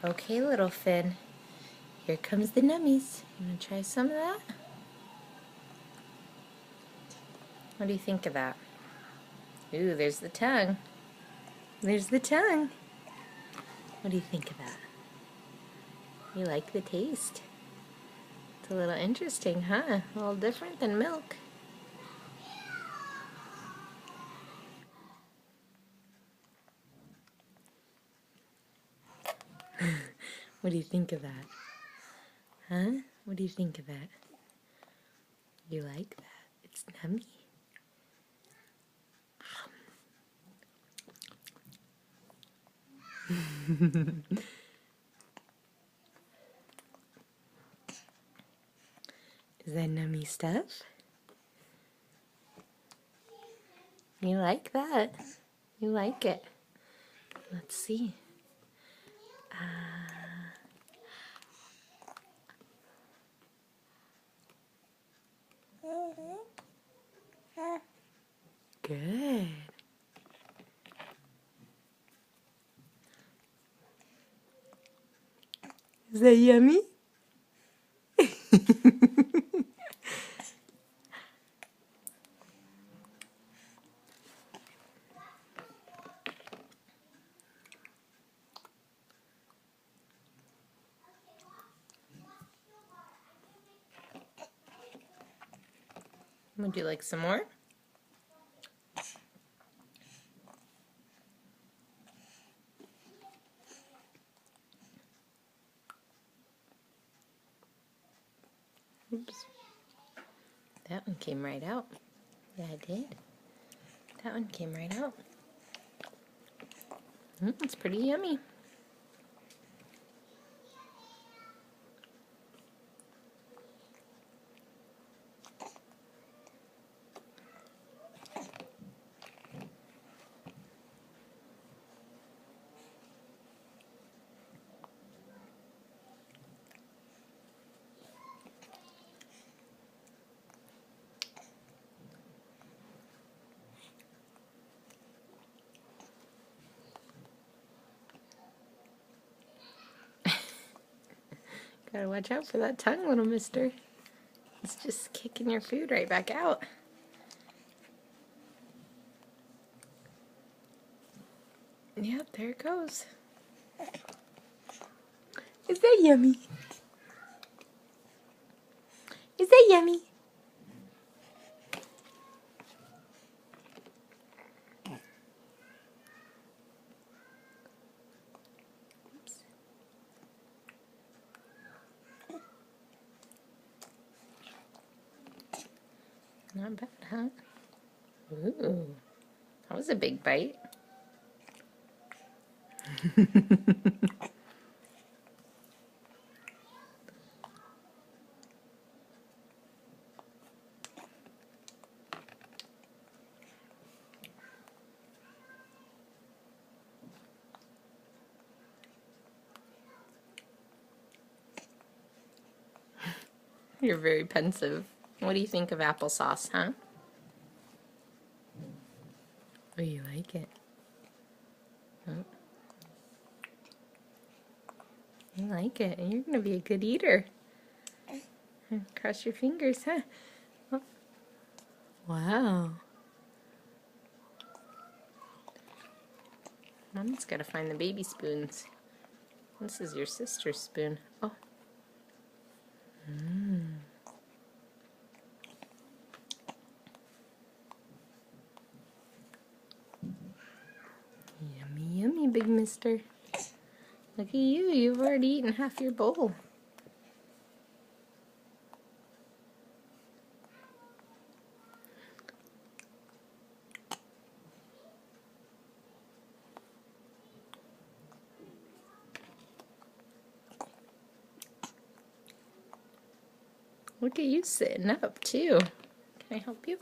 Okay, little Finn. Here comes the nummies. You want to try some of that? What do you think of that? Ooh, there's the tongue. There's the tongue. What do you think of that? You like the taste? It's a little interesting, huh? A little different than milk. What do you think of that? Huh? What do you think of that? You like that? It's nummy. Is that nummy stuff? You like that? You like it? Let's see. Good. Is that yummy? Would you like some more? Oops. That one came right out. Yeah, it did. That one came right out. It's pretty yummy. Gotta watch out for that tongue, little mister. It's just kicking your food right back out. Yep, there it goes. Is that yummy? Is that yummy? Oops. Not bad, huh? Ooh, that was a big bite. You're very pensive. What do you think of applesauce, huh? Oh, you like it? Oh. You like it. You're going to be a good eater. Cross your fingers, huh? Oh. Wow. Mom's got to find the baby spoons. This is your sister's spoon. Oh. Yummy, yummy, big mister. Look at you. You've already eaten half your bowl. Look at you sitting up, too. Can I help you?